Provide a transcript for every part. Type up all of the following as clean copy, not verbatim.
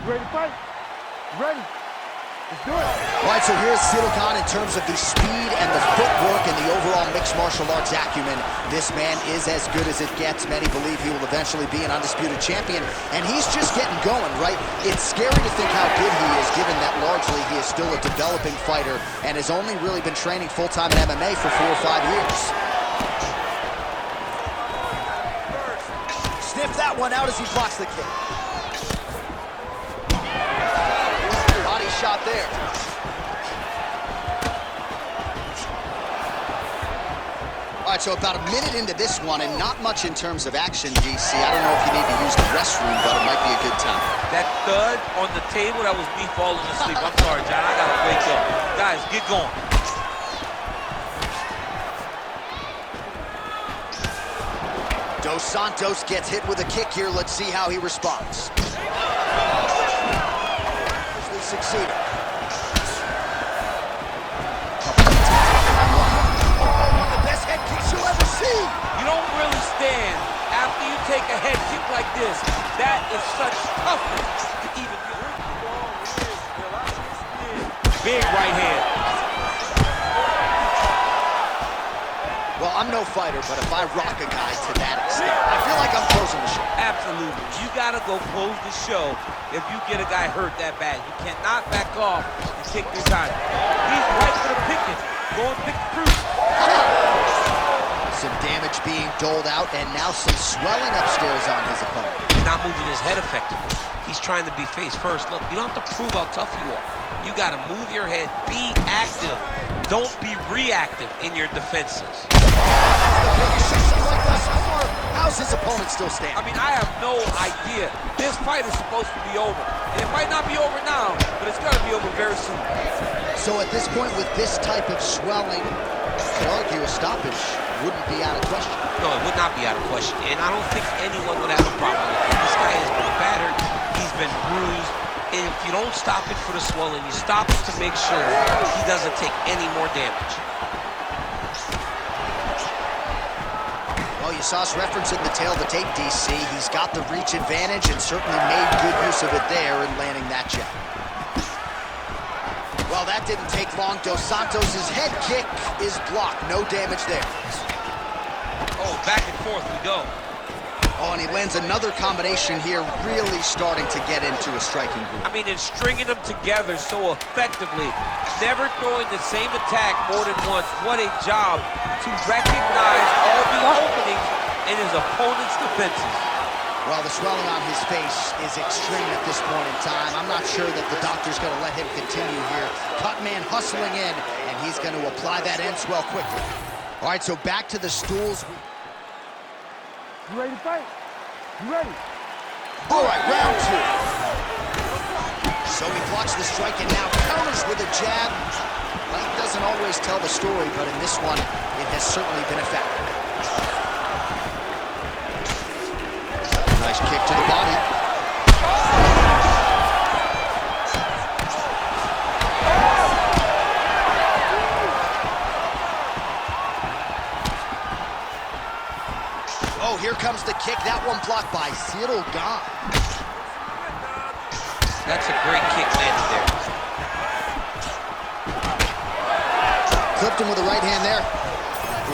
ready to fight? You ready? Let's do it. All right, so here's Cyril Gane in terms of the speed and the footwork and the overall mixed martial arts acumen. This man is as good as it gets. Many believe he will eventually be an undisputed champion, and he's just getting going, right? It's scary to think how good he is, given that largely he is still a developing fighter and has only really been training full-time in MMA for 4 or 5 years. Sniff that one out as he blocks the kick. Body shot there. All right, so about a minute into this one, and not much in terms of action, DC. I don't know if you need to use the restroom, but it might be a good time. That thud on the table, that was me falling asleep. I'm sorry, John, I gotta wake up. Guys, get going. Dos Santos gets hit with a kick here. Let's see how he responds. He succeeded. You don't really stand after you take a head kick like this. That is such toughness to even do. Big right hand. Well, I'm no fighter, but if I rock a guy to that extent, I feel like I'm closing the show. Absolutely. You gotta go close the show if you get a guy hurt that bad. You cannot back off and take your time. He's right for the picking. Go and pick the fruit. Some damage being doled out, and now some swelling upstairs on his opponent. Not moving his head effectively. He's trying to be face first. Look, you don't have to prove how tough you are. You got to move your head. Be active. Don't be reactive in your defenses. How's his opponent still standing? I mean, I have no idea. This fight is supposed to be over. And it might not be over now, but it's got to be over very soon. So at this point, with this type of swelling, you could argue a stoppage wouldn't be out of question. No, it would not be out of question. And I don't think anyone would have a problem with it. This guy has been battered. He's been bruised. And if you don't stop it for the swelling, you stop it to make sure he doesn't take any more damage. Well, you saw us referencing the tail of the tape, DC. He's got the reach advantage and certainly made good use of it there in landing that jab. Well, that didn't take long. Dos Santos' head kick is blocked. No damage there. Oh, back and forth we go. Oh, and he lands another combination here, really starting to get into a striking group. I mean, and stringing them together so effectively, never throwing the same attack more than once. What a job to recognize all the openings in his opponent's defenses. Well, the swelling on his face is extreme at this point in time. I'm not sure that the doctor's going to let him continue here. Cut man hustling in, and he's going to apply that end swell quickly. All right, so back to the stools. You ready to fight? You ready? All right, round 2. So he blocks the strike and now counters with a jab. Light doesn't always tell the story, but in this one, it has certainly been effective. Nice kick to the body. Oh, here comes the kick. That one blocked by Cyril Gane. That's a great kick landed there. Clipped him with the right hand there.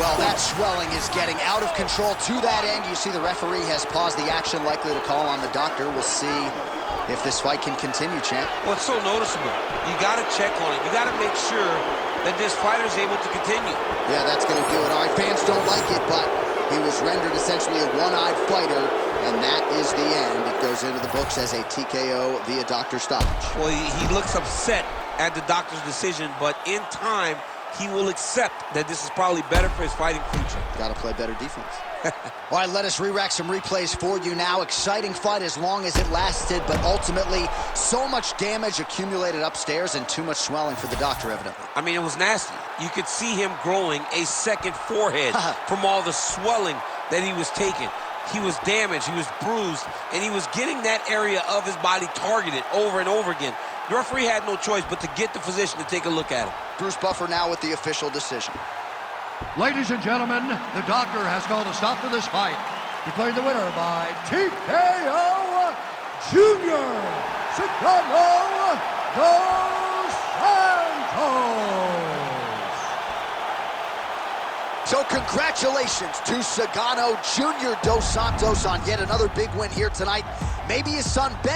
Well, that swelling is getting out of control to that end. You see the referee has paused the action, likely to call on the doctor. We'll see if this fight can continue, champ. Well, it's so noticeable. You got to check on it. You got to make sure that this fighter is able to continue. Yeah, that's going to do it. All right, fans don't like it, but he was rendered essentially a one-eyed fighter, and that is the end. It goes into the books as a TKO via doctor stoppage. Well, he looks upset at the doctor's decision, but in time, he will accept that this is probably better for his fighting future. Got to play better defense. All right, let us re-rack some replays for you now. Exciting fight as long as it lasted, but ultimately so much damage accumulated upstairs and too much swelling for the doctor, evidently. I mean, it was nasty. You could see him growing a second forehead from all the swelling that he was taking. He was damaged, he was bruised, and he was getting that area of his body targeted over and over again. The referee had no choice but to get the physician to take a look at him. Bruce Buffer now with the official decision. Ladies and gentlemen, the doctor has called a stop to this fight. Declaring the winner by TKO, Júnior Cigano dos Santos. So congratulations to Cigano Júnior dos Santos on yet another big win here tonight. Maybe his son Ben